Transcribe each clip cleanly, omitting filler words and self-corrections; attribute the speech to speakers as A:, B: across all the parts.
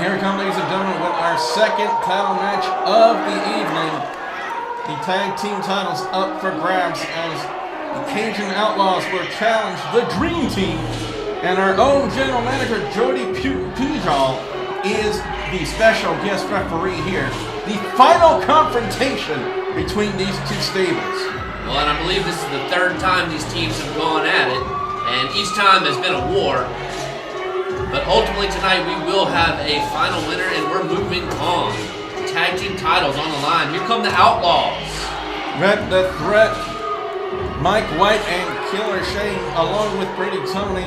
A: here we come, ladies and gentlemen, with our second title match of the evening. The tag team titles up for grabs as the Cajun Outlaws will challenge the Dream Team. And our own general manager, Jody Pujol, is the special guest referee here. The final confrontation between these two stables.
B: Well, and I believe this is the third time these teams have gone at it, and each time has been a war. But ultimately tonight we will have a final winner, and we're moving on. Tag team titles on the line. Here come the Outlaws.
A: Red the Threat, Mike White and Killer Shane, along with Brady Tony,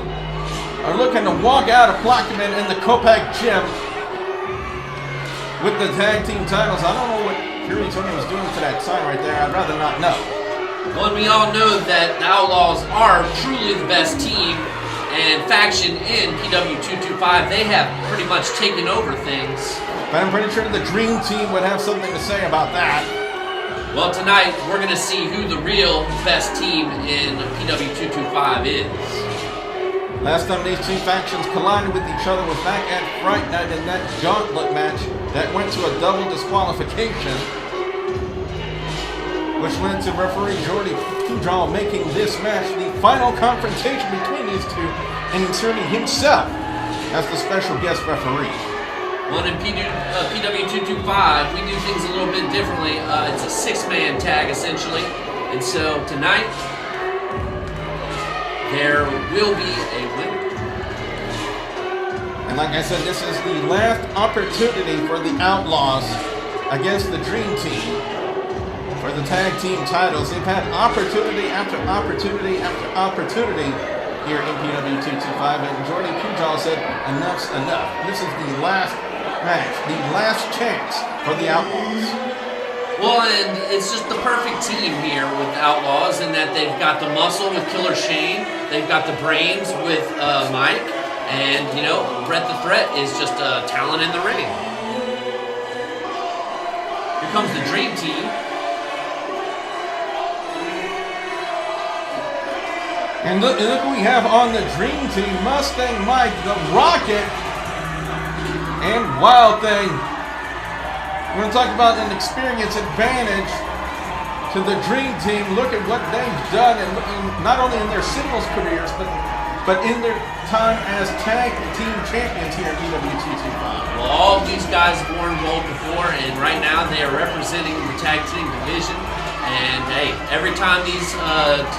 A: are looking to walk out of Plaquemine in the Copac Gym with the tag team titles. I don't know what Brady Tony was doing to that sign right there. I'd rather not know.
B: Well, we all know that the Outlaws are truly the best team and faction in PW225. They have pretty much taken over things.
A: But I'm pretty sure the Dream Team would have something to say about that.
B: Well, tonight we're going to see who the real best team in PW225 is.
A: Last time these two factions collided with each other was back at Fright Night in that gauntlet match that went to a double disqualification, which led to referee Jody Pujol making this match the final confrontation between these two and inserting himself as the special guest referee.
B: Well, in PW225, we do things a little bit differently. It's a six-man tag, essentially. And so tonight, there will be a winner.
A: And like I said, this is the last opportunity for the Outlaws against the Dream Team for the tag team titles. They've had opportunity after opportunity after opportunity here in PW225, and Jordy Pujol said, enough's enough. This is the last match, the last chance for the Outlaws.
B: Well, and it's just the perfect team here with the Outlaws in that they've got the muscle with Killer Shane, they've got the brains with Mike, and, you know, Brett the Threat is just a talent in the ring. Here comes the Dream Team.
A: And look who we have on the Dream Team. Mustang Mike, the Rocket, and Wild Thing. We're going to talk about an experience advantage to the Dream Team. Look at what they've done, and not only in their singles careers, but in their time as tag team champions here at PW225.
B: Well, all of these guys have worn gold before, and right now they are representing the tag team division. And hey, every time these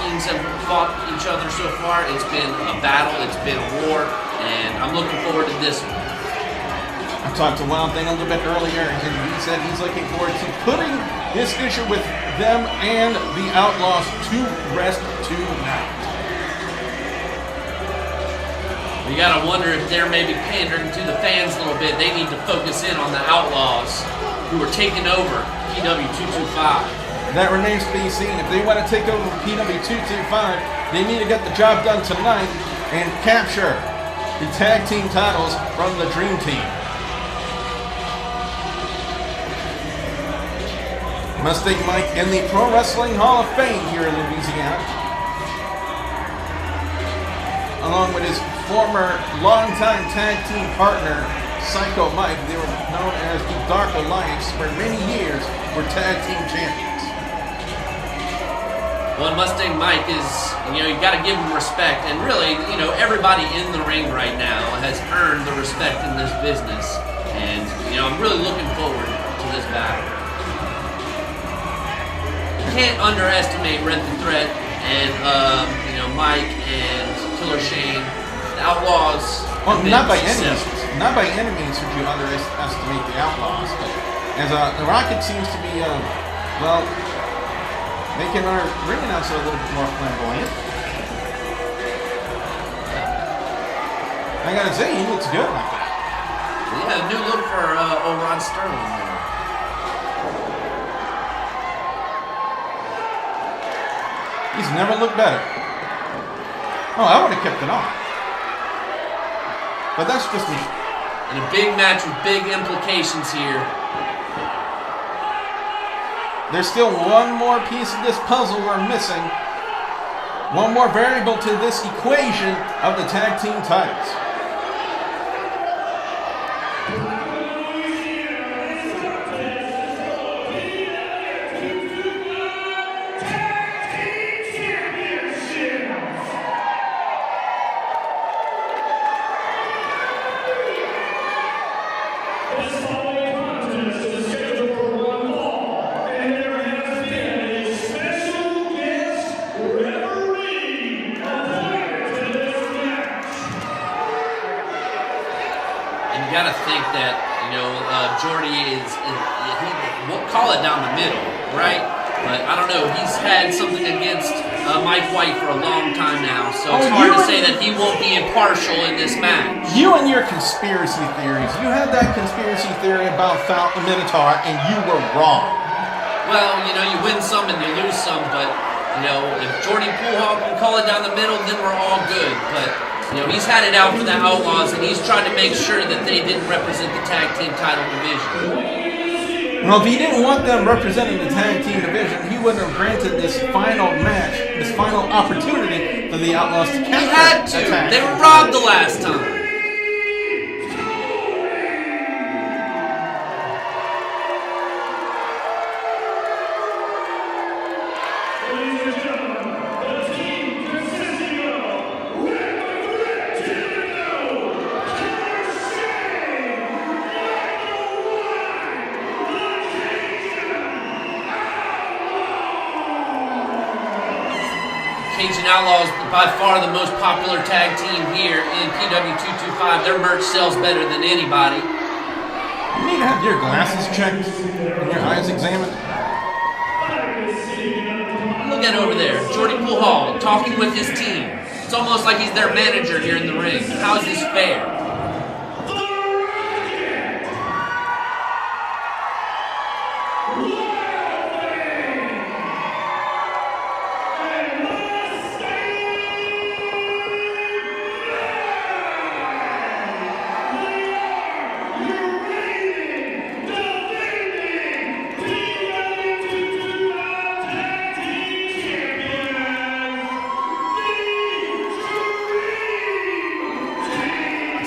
B: teams have fought each other so far, it's been a battle, it's been a war, and I'm looking forward to this one.
A: I talked to Wild Thing a little bit earlier, and he said he's looking forward to putting this issue with them and the Outlaws to rest tonight.
B: You gotta wonder if they're maybe pandering to the fans a little bit. They need to focus in on the Outlaws who are taking over PW225.
A: That remains to be seen. If they want to take over PW225, they need to get the job done tonight and capture the tag team titles from the Dream Team. Mustang Mike in the Pro Wrestling Hall of Fame here in Louisiana, along with his former longtime tag team partner, Psycho Mike. They were known as the Dark Alliance for many years, were tag team champions.
B: Well, Mustang Mike is, you know, you got to give him respect. And really, you know, everybody in the ring right now has earned the respect in this business. And, you know, I'm really looking forward to this battle. You can't underestimate Red the Threat and, you know, Mike and Killer Shane. The Outlaws.
A: Well, not by any means. Not by any means would you underestimate the Outlaws. But as the Rocket seems to be, well, making our ring announcer a little bit more flamboyant. I gotta say, he looks good like that.
B: Yeah, new look for old Ron Sterling there.
A: He's never looked better. Oh, I would have kept it on. But that's just me.
B: And a big match with big implications here.
A: There's still one more piece of this puzzle we're missing. One more variable to this equation of the tag team titles.
B: And you got to think that, Jordy we'll call it down the middle, right? But I don't know. He's had something against Mike White for a long time now, so it's hard to say that he won't be impartial in this match.
A: You and your conspiracy theories. You had that conspiracy theory about the Minotaur, and you were wrong.
B: Well, you win some and you lose some, but, if Jordy Poolhall can call it down the middle, then we're all good. But, he's had it out for the Outlaws, and he's trying to make sure that they didn't represent the tag team title division.
A: Well, if he didn't want them representing the tag team division, he wouldn't have granted this final match, this final opportunity for the Outlaws to capture.
B: He had to. They were robbed the last time. Cajun Outlawz, by far the most popular tag team here in PW225. Their merch sells better than anybody.
A: You need to have your glasses checked and your eyes examined.
B: Look at over there, Jordy Poolhall talking with his team. It's almost like he's their manager here in the ring. How is this fair?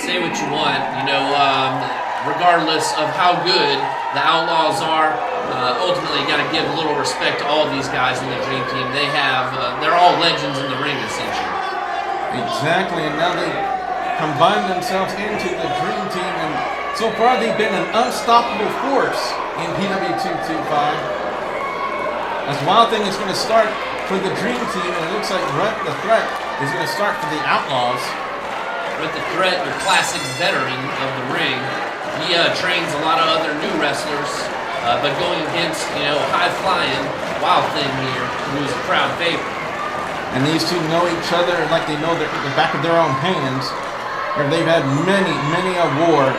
B: Say what you want, regardless of how good the Outlaws are, ultimately you got to give a little respect to all these guys in the Dream Team. They're all legends in the ring, essentially.
A: Exactly, and now they combine themselves into the Dream Team, and so far they've been an unstoppable force in PW225. As Wild Thing is going to start for the Dream Team, and it looks like Rhett the Threat is going to start for the Outlaws.
B: With the Threat, your classic veteran of the ring. He trains a lot of other new wrestlers, but going against, high-flying Wild Thing here, who is a crowd favorite.
A: And these two know each other like they know the back of their own hands. And they've had many a war.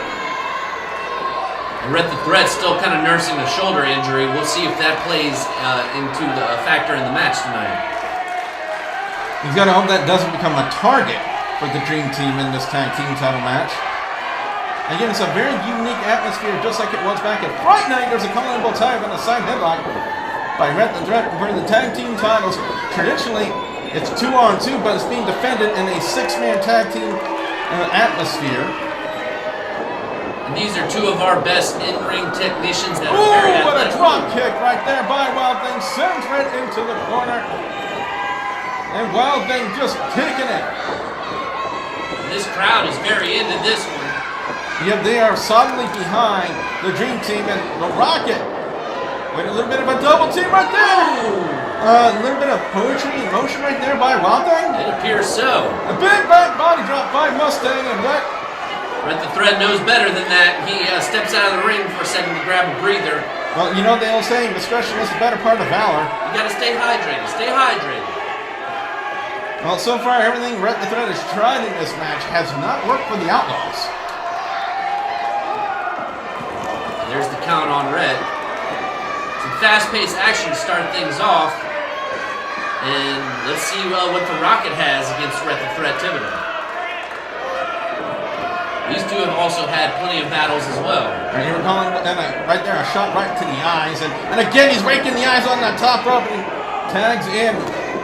B: And Rhett the Threat's still kind of nursing a shoulder injury. We'll see if that plays into the factor in the match tonight.
A: He's got to hope that doesn't become a target for the Dream Team in this tag team title match. Again, it's a very unique atmosphere, just like it was back at Fright Night. There's a Colorable Tag on the side headlock by Rhett the Threat for the tag team titles. Traditionally, it's 2-on-2, but it's being defended in a 6-man tag team atmosphere.
B: And these are two of our best in-ring technicians that are
A: Ooh,
B: very
A: what a
B: athletic.
A: drop kick right there by Wild Thing. Sends right into the corner. And Wild Thing just taking it.
B: This crowd is very into this one.
A: Yep, they are solidly behind the Dream Team and the Rocket. Wait, a little bit of a double team right there. A little bit of poetry in motion right there by Wild Thing.
B: It appears so.
A: A big back body drop by Mustang and Rhett.
B: Rhett the Threat knows better than that. He steps out of the ring for a second to grab a breather.
A: Well, the old saying, discretion is the better part of valor.
B: You got to stay hydrated. Stay hydrated.
A: Well, so far, everything Rhett the Threat has tried in this match has not worked for the Outlaws.
B: There's the count on Rhett. Some fast-paced action to start things off. And let's see what the Rocket has against Rhett the Threat Thibodeau. These two have also had plenty of battles as well.
A: And you were calling right there a shot right to the eyes. And again, he's raking the eyes on that top rope. And he tags in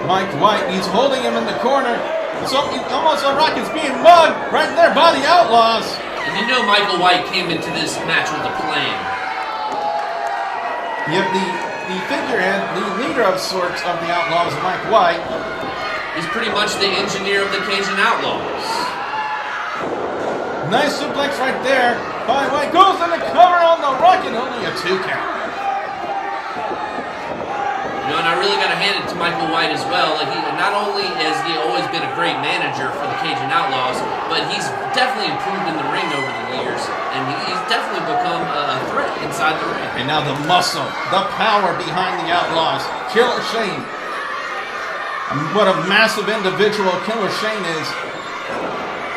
A: Mike White. He's holding him in the corner. So almost like Rocket's being mugged right there by the Outlaws.
B: And Michael White came into this match with a plan.
A: Yep, the figurehead, the leader of sorts of the Outlaws, Mike White.
B: He's pretty much the engineer of the Cajun Outlawz.
A: Nice suplex right there by White. Goes in the cover on the Rocket, only a 2 count.
B: You know, and I really got to hand it to Michael White as well. Like, he not only has he always been a great manager for the Cajun Outlawz, but he's definitely improved in the ring over the years, and he's definitely become a threat inside the ring.
A: And now the muscle, the power behind the Outlaws. Killer Shane. What a massive individual Killer Shane is.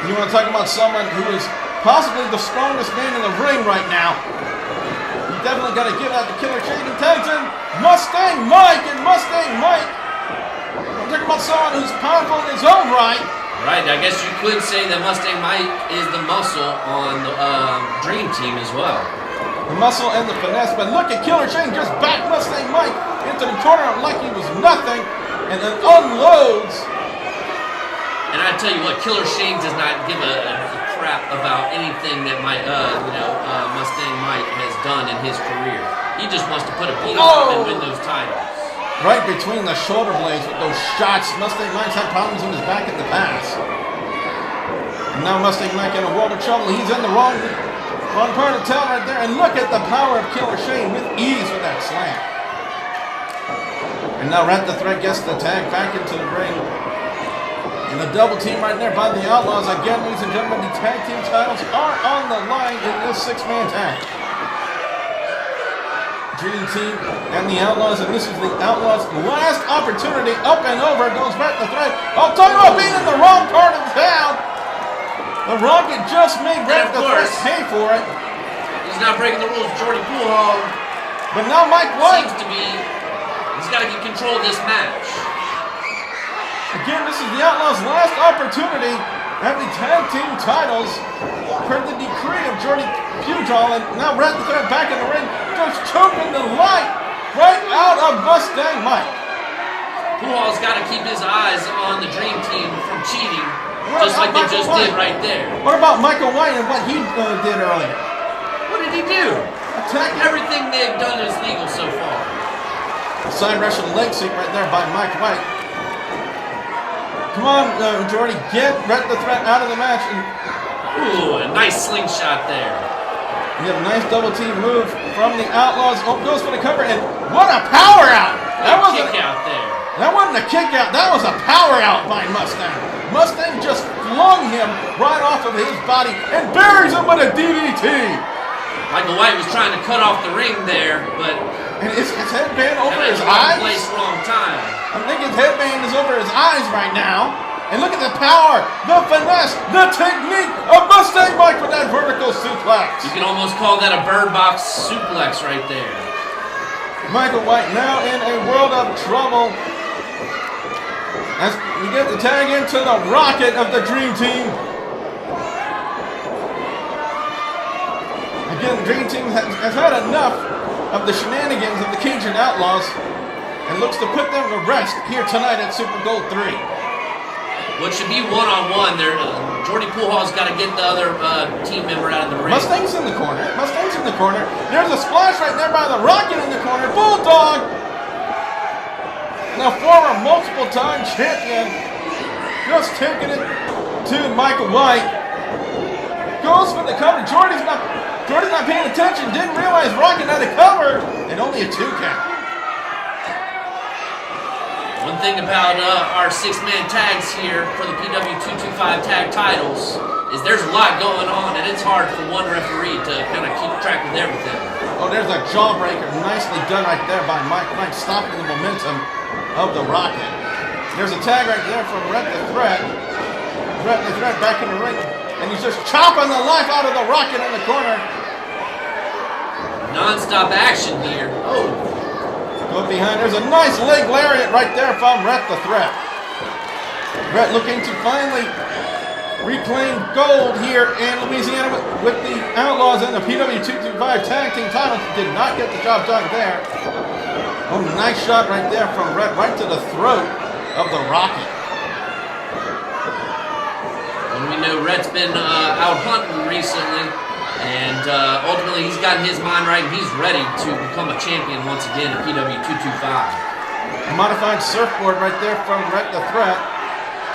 A: You want to talk about someone who is possibly the strongest man in the ring right now. You definitely got to give out to Killer Shane. He tags in Mustang Mike, and Mustang Mike. I'm talking about someone who's powerful in his own right.
B: Right, I guess you could say that Mustang Mike is the muscle on the Dream Team as well.
A: The muscle and the finesse, but look at Killer Shane just back Mustang Mike into the corner like he was nothing, and then unloads.
B: And I tell you what, Killer Shane does not give a crap about anything that Mustang Mike has done in his career. He just wants to put a beat on him and win those titles.
A: Right between the shoulder blades with those shots. Mustang Mike's had problems in his back in the past. And now Mustang Mike in a world of trouble. He's in the wrong part of town right there. And look at the power of Killer Shane with ease with that slam. And now Rat the Threat gets the tag back into the ring. And a double team right there by the Outlaws. Again, ladies and gentlemen, the tag team titles are on the line in this six-man tag. Dream Team and the Outlaws, and this is the Outlaws' last opportunity. Up and over goes Rat the Threat. I'll tell you what, being in the wrong part of town. The Rocket just made Rat the Threat pay for it.
B: He's not breaking the rules, Jordy Poolhog.
A: But now Mike White
B: seems to be, he's got to get control of this match.
A: Again, this is the Outlaws' last opportunity at the tag team titles per the decree of Jordy Poolhog. And now Rat the Threat back in the ring, just choking the light right out of Mustang Mike.
B: Poolhog's got to keep his eyes on the Dream Team from cheating, just like they just did right there.
A: What about Michael White and what he did earlier?
B: What did he do?
A: Attack
B: everything they've done is legal so far.
A: Side Russian leg sweep right there by Mike White. Come on, Jordy, get Rat the Threat out of the match. And
B: ooh, a nice slingshot there.
A: You have a nice double team move from the Outlaws. Oh, goes for the cover, and what a power out!
B: That wasn't a kick out there.
A: That wasn't a kick out. That was a power out by Mustang. Mustang just flung him right off of his body and buries him with a DDT.
B: Michael White was trying to cut off the ring there, but
A: and his headband over his eyes.
B: Wrong place, wrong time.
A: I think his headband is over his eyes right now. And look at the power, the finesse, the technique of Mustang Mike with that vertical suplex.
B: You can almost call that a bird box suplex right there.
A: Michael White now in a world of trouble as we get the tag into the Rocket of the Dream Team. Again, the Dream Team has had enough of the shenanigans of the Cajun Outlaws and looks to put them to rest here tonight at Super Gold 3.
B: What should be one-on-one there, Jordy Poolhog's got to get the other team member out of the ring.
A: Mustang's in the corner. Mustang's in the corner. There's a splash right there by the Rocket in the corner. Bulldog! Now former multiple-time champion just taking it to Michael White. Goes for the cover. Jordy's not paying attention. Didn't realize Rocket had a cover. And only a 2 count.
B: One thing about our six-man tags here for the PW225 tag titles is there's a lot going on, and it's hard for one referee to kind of keep track with everything.
A: Oh, there's a jawbreaker. Nicely done right there by Mike White, stopping the momentum of the Rocket. There's a tag right there from Rat the Threat. Rat the Threat back in the ring, and he's just chopping the life out of the Rocket in the corner.
B: Non-stop action here. Oh.
A: Go behind. There's a nice leg lariat right there from Rat the Threat. Rat looking to finally reclaim gold here in Louisiana with the Outlaws and the PW225 tag team titles. Did not get the job done there. Oh, nice shot right there from Rat right to the throat of the Rocket.
B: And we know Rat's been out hunting recently. And ultimately, he's gotten his mind right, and he's ready to become a champion once again in PW225.
A: A modified surfboard right there from Rat the Threat.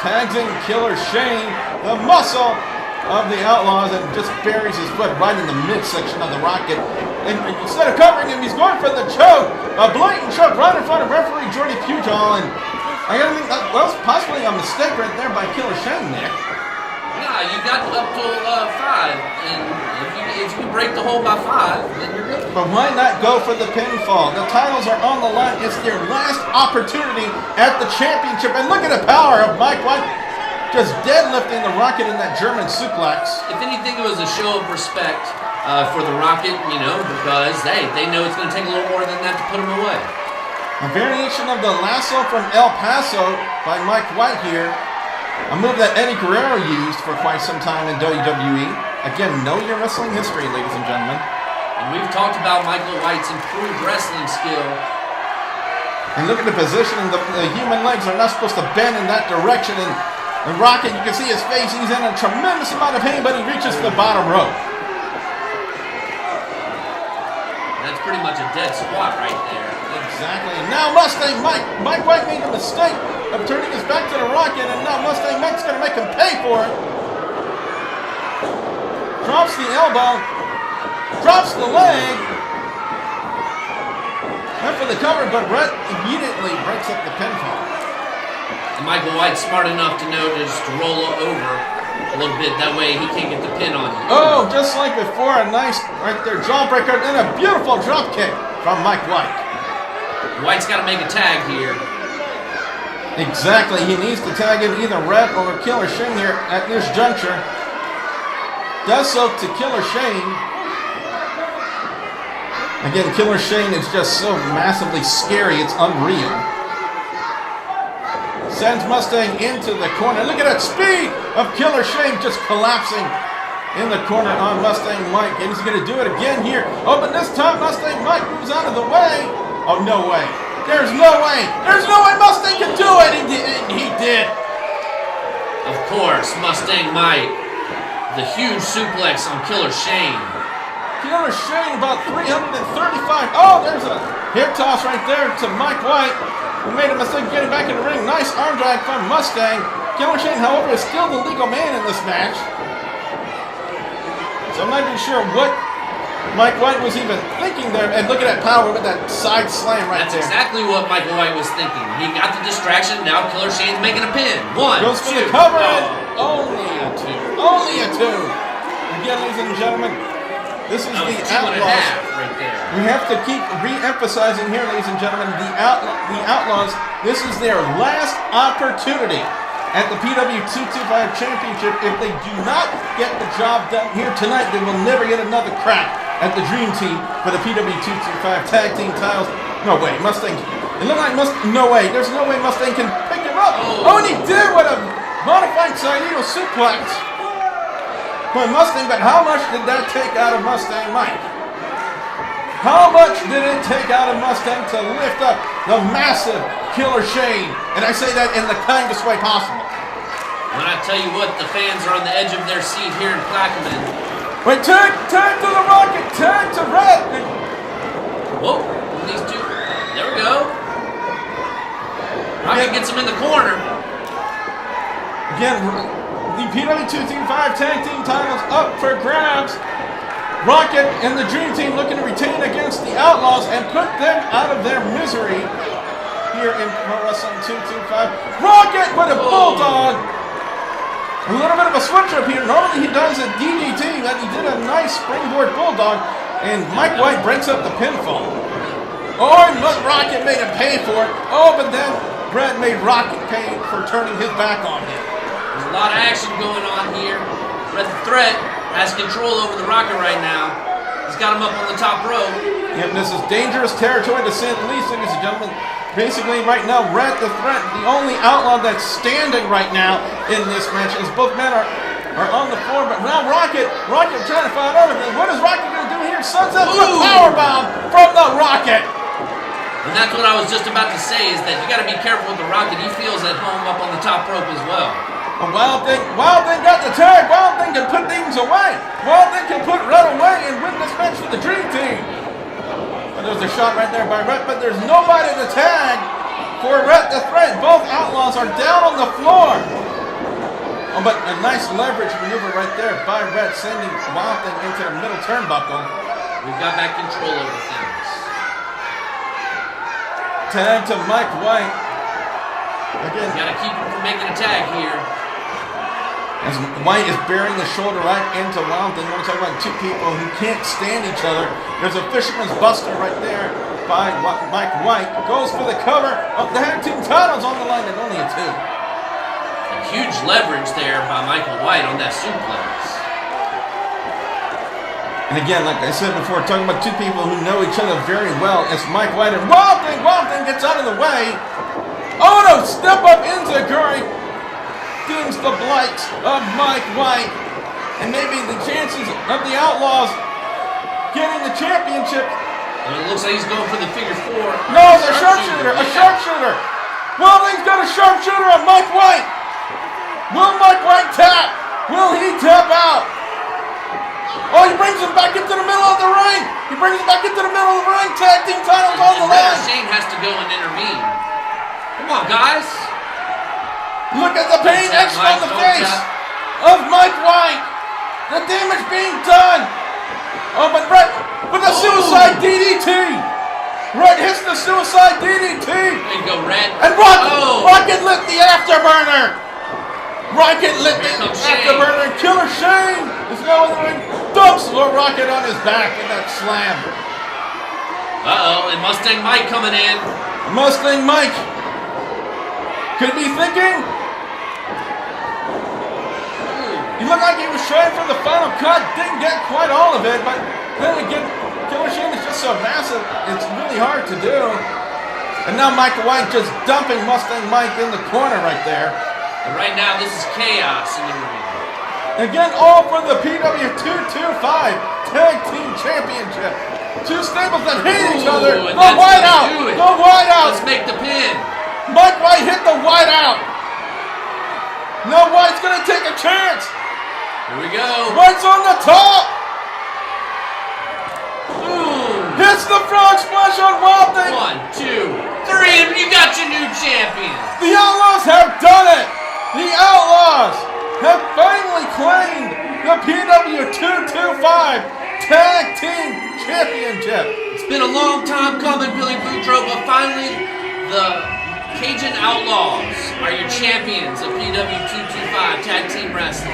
A: Tags in Killer Shane, the muscle, of the Outlaws and just buries his foot right in the midsection of the Rocket. And instead of covering him, he's going for the choke. A blatant choke right in front of referee Jordy Pujol. And I gotta think that was possibly a mistake right there by Killer Shane there.
B: Nah, you got up to 5, and if you can break the hole by 5, then you're good.
A: But why not go for the pinfall? The titles are on the line. It's their last opportunity at the championship. And look at the power of Mike White just deadlifting the Rocket in that German suplex.
B: If anything, it was a show of respect for the Rocket, because, hey, they know it's going to take a little more than that to put him away.
A: A variation of the lasso from El Paso by Mike White here. A move that Eddie Guerrero used for quite some time in WWE. Again, know your wrestling history, ladies and gentlemen.
B: And we've talked about Michael White's improved wrestling skill.
A: And look at the positioning. The human legs are not supposed to bend in that direction. And Rocket, you can see his face. He's in a tremendous amount of pain, but he reaches the bottom rope.
B: That's pretty much a dead squat right there.
A: Exactly. And now Mustang Mike White made a mistake of turning his back to the Rocket, and now Mustang Mike's going to make him pay for it. Drops the elbow. Drops the leg. Went for the cover, but Brett immediately breaks up the pinfall.
B: And Michael White's smart enough to know to just roll over a little bit. That way he can't get the pin on you.
A: Oh, just like before, a nice, right there, jawbreaker, and a beautiful drop kick from Mike White.
B: White's got to make a tag here.
A: Exactly. He needs to tag in either Red or Killer Shane here at this juncture. Does so to Killer Shane. Again, Killer Shane is just so massively scary, it's unreal. Sends Mustang into the corner. Look at that speed of Killer Shane just collapsing in the corner on Mustang Mike. And he's going to do it again here. Oh, but this time Mustang Mike moves out of the way. Oh, no way. There's no way. There's no way Mustang can do it. He did.
B: Of course, Mustang Mike. The huge suplex on Killer Shane.
A: Killer Shane about 335. Oh, there's a hip toss right there to Mike White, who made a mistake getting back in the ring. Nice arm drag from Mustang. Killer Shane, however, is still the legal man in this match. So I'm not even sure what Mike White was even thinking there. And look at that power with that side slam right there.
B: That's exactly what Michael White was thinking. He got the distraction. Now Killer Shane's making a pin. 1,
A: goes for
B: 2.
A: the cover. And
B: only a 2.
A: Only a 2. Again, ladies and gentlemen, this is the Outlaws.
B: Right there.
A: We have to keep re-emphasizing here, ladies and gentlemen, the Outlaws. This is their last opportunity at the PW 225 Championship. If they do not get the job done here tonight, they will never get another crack at the Dream Team for the PW 225 Tag Team titles. No way, Mustang. It looked like Mustang. No way. There's no way Mustang can pick him up. Oh, and he did with a modified Saito suplex. But Mustang, but how much did that take out of Mustang Mike? How much did it take out of Mustang to lift up the massive Killer Shane? And I say that in the kindest way possible.
B: When I tell you what, the fans are on the edge of their seat here in Plaquemine.
A: Wait, tag to the Rocket, tag to Red.
B: Whoa, these two, there we go. Rocket gets him in the corner.
A: Again, the PW 225 Tag Team titles up for grabs. Rocket and the Dream Team looking to retain against the Outlaws and put them out of their misery here in Pro Wrestling 225. Rocket with a bulldog. A little bit of a switch up here. Normally he does a DDT, but he did a nice springboard bulldog, and Mike White breaks up the pinfall. Oh, and Rocket made him pay for it. Oh, but then Brett made Rocket pay for turning his back on him.
B: There's a lot of action going on here. Red the Threat has control over the Rocket right now. He's got him up on the top rope.
A: Yep, this is dangerous territory to say the least, ladies and gentlemen. Basically, right now, Red the Threat, the only outlaw that's standing right now in this match, as both men are on the floor. But now Rocket trying to find out what is Rocket going to do here? Suns up with a powerbomb from the Rocket.
B: And that's what I was just about to say, is that you got to be careful with the Rocket. He feels at home up on the top rope as well.
A: Wild Thing got the tag. Wild Thing can put things away. Wild Thing can put Red away and win this match for the Dream Team. And there's a shot right there by Red, but there's nobody to tag for Red the Threat. Both Outlaws are down on the floor. Oh, but a nice leverage maneuver right there by Red, sending Wild Thing into the middle turnbuckle.
B: We've got back control over things.
A: Tag to Mike White. Again,
B: Got to keep him from making a tag here.
A: as White is bearing the shoulder right into Wild Thing. We're talking about two people who can't stand each other. There's a Fisherman's Buster right there by Mike White. Goes for the cover of the tag team titles on the line and only a 2.
B: Huge leverage there by Michael White on that suplex.
A: And again, like I said before, talking about two people who know each other very well. It's Mike White and Wild Thing. Wild Thing gets out of the way. Oh no, step up into Curry. Dims the blight of Mike White. And maybe the chances of the Outlaws getting the championship.
B: And it looks like he's going for the figure 4.
A: No, it's a sharpshooter. A sharpshooter. Wild Thing's got a sharpshooter on Mike White. Will Mike White tap? Will he tap out? Oh, he brings him back into the middle of the ring. He brings him back into the middle of the ring. Tag team titles on the line.
B: Shane has to go and intervene. Come on, guys.
A: Look at the pain etched on the face of Mike White. The damage being done. Oh, but Brett with a suicide DDT. Red hits the suicide DDT.
B: There you go, Red.
A: And Rocket lit the afterburner. Rocket lit the afterburner. Killer Shane is now in the ring. Dumps Rocket on his back in that slam.
B: Uh-oh, and Mustang Mike coming in.
A: Mustang Mike could be thinking. He looked like he was trying for the final cut. Didn't get quite all of it, but then again, Killer Shane is just so massive, it's really hard to do. And now Michael White just dumping Mustang Mike in the corner right there.
B: And right now, this is chaos in the ring.
A: Again, all for the PW225 Tag Team Championship. Two stables that hate each other. The whiteout. The whiteout.
B: Let's make the pin.
A: Mike White hit the whiteout. No, White's going to take a chance.
B: Here we go.
A: White's on the top.
B: Boom.
A: Hits the frog splash on Wild Thing.
B: 1, 2, 3, and you got your new champion.
A: The Outlaws have done it. The Outlaws have finally claimed the PW225 Tag Team Championship.
B: It's been a long time coming, Billy Boudreaux, but finally the Cajun Outlaws are your champions of PW225 Tag Team Wrestling.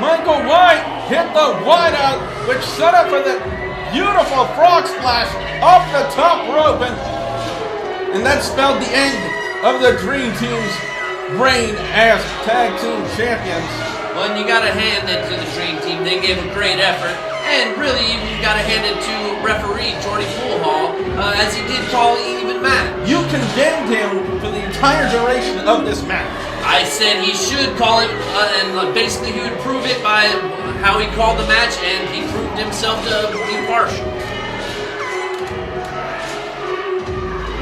A: Michael White hit the whiteout, which set up for the beautiful frog splash off the top rope, and that spelled the end of the Dream Team's reign as Tag Team Champions.
B: Well, and you got to hand it to the Dream Team. They gave a great effort. And really, you got to hand it to referee Jordy Poolhall, as he did call an even match.
A: You condemned him for the entire duration of this match.
B: I said he should call it, and basically he would prove it by how he called the match, and he proved himself to be partial.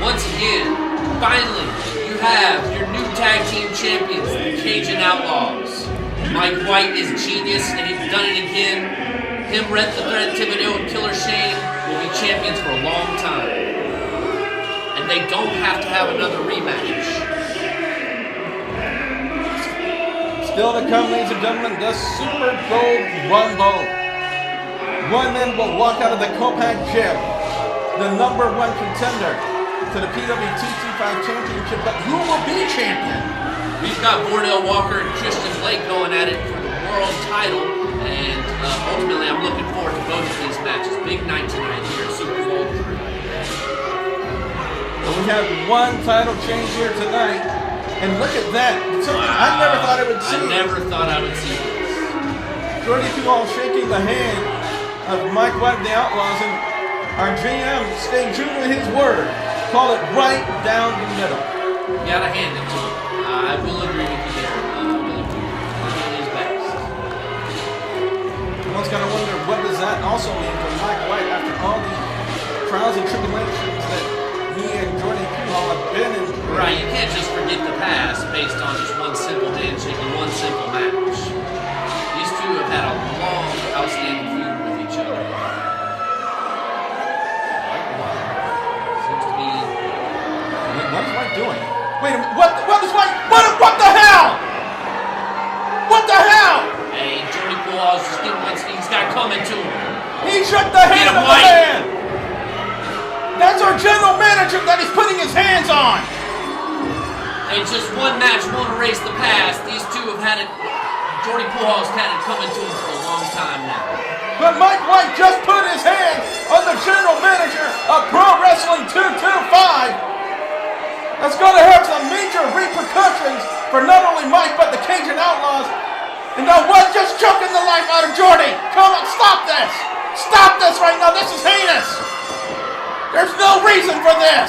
B: Once again, finally, you have your new tag team champions, the Cajun Outlaws. Mike White is genius, and he's done it again. Him, Red the Threat, Thibodeau, and Killer Shane will be champions for a long time. And they don't have to have another rematch.
A: Still to come, ladies and gentlemen, the Super Gold Rumble. One man will walk out of the Copac Gym, the #1 contender to the PW225 Championship, but who will be champion?
B: We've got Bornell Walker and Christian Blake going at it for the world title, and ultimately I'm looking forward to both of these matches. Big night tonight here at Super Bowl III.
A: So we have one title change here tonight, and look at that. Something I never thought I would see.
B: I never thought I would see this.
A: Jordy Poolhall shaking the hand of Mike White of the Outlaws, and our GM staying true to his word. Call it right down the middle.
B: You gotta hand it to him. I will agree with you there. Billy Boudreaux doing his best.
A: One's gonna wonder, what does that also mean for Mike White after all the trials and tribulations that he and Jordy Poolhall have been in?
B: Right, you can't just forget the past based on just one simple handshake and one simple match. These two have had a long, outstanding feud with each other. Seems to be.
A: What is White doing? Wait a minute, what is White? What the hell?
B: coming to him.
A: He shook the hand of the man. That's our general manager that he's putting his hands on.
B: And just one match won't erase the past. These two have had it. Jordy Pujols had it coming to him for a long time now.
A: But Mike White just put his hands on the general manager of Pro Wrestling 225. That's going to have some major repercussions for not only Mike, but the Cajun Outlawz. And now what? Just choking the life out of Jordy. Come on, stop this. Stop this right now. This is heinous. There's no reason for this.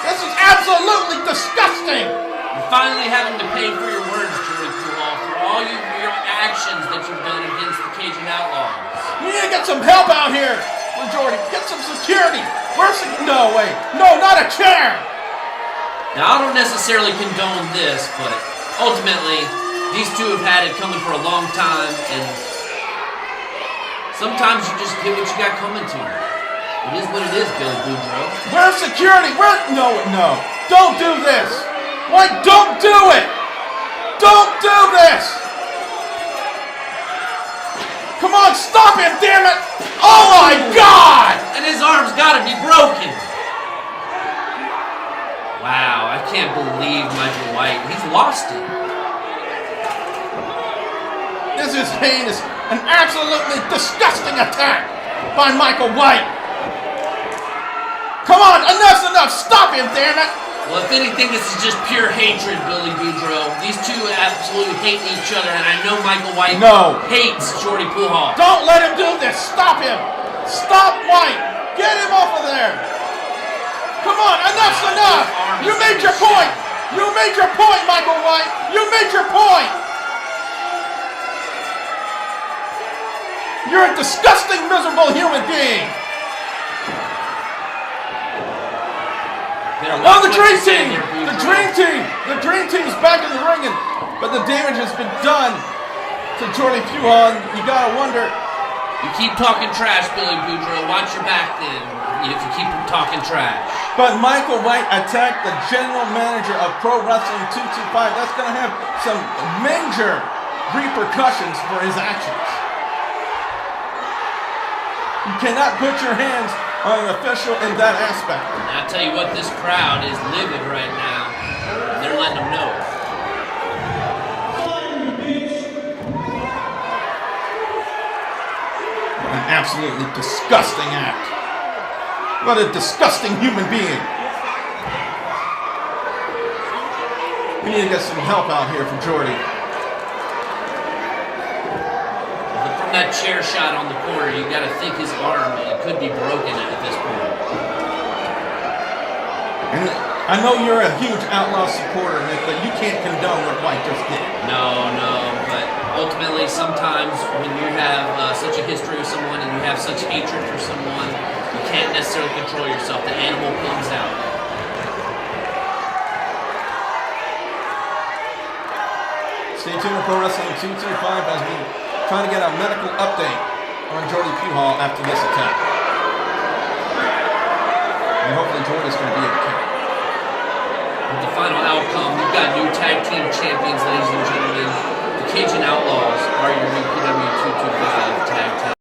A: This is absolutely disgusting.
B: You're finally having to pay for your words, Jordy Pujols, for all your actions that you've done against the Cajun Outlawz.
A: We need to get some help out here for Jordy. Get some security. No, wait. No, not a chair.
B: Now, I don't necessarily condone this, but ultimately, these two have had it coming for a long time, and sometimes you just get what you got coming to you. It is what it is, Billy Boudreaux.
A: Where's security? No. Don't do this. Why, don't do it. Don't do this. Come on, stop him, damn it. Oh, my God.
B: And his arm's got to be broken. Wow, I can't believe Michael White. He's lost it.
A: This is heinous. An absolutely disgusting attack by Michael White. Come on, enough's enough. Stop him, damn it.
B: Well, if anything, this is just pure hatred, Billy Boudreaux. These two absolutely hate each other, and I know Michael White hates Jordy Pujols.
A: Don't let him do this. Stop him. Stop White. Get him off of there. Come on, enough's enough. You made your point. You made your point, Michael White. You made your point. You're a disgusting, miserable human being. Oh, the Dream Team! The Dream Team! The Dream Team's back in the ring, but the damage has been done to Jordy Pujols. You gotta wonder.
B: You keep talking trash, Billy Boudreaux. Watch your back then if you keep talking trash.
A: But Michael White attacked the general manager of Pro Wrestling 225. That's gonna have some major repercussions for his actions. You cannot put your hands on an official in that aspect.
B: And I tell you what, this crowd is livid right now. They're letting them know.
A: An absolutely disgusting act. What a disgusting human being. We need to get some help out here for Jordy.
B: That chair shot on the corner, you got to think his arm could be broken at this point.
A: And I know you're a huge Outlaw supporter, Nick, but you can't condone what White just did.
B: No, but ultimately sometimes when you have such a history with someone and you have such hatred for someone, you can't necessarily control yourself. The animal comes out.
A: Stay tuned to Pro Wrestling 225 as we trying to get a medical update on Jordy Pujols after this attack. And hopefully Jordy's going to be okay.
B: With the final outcome, we've got new tag team champions, ladies and gentlemen. The Cajun Outlawz are your new PW 225 tag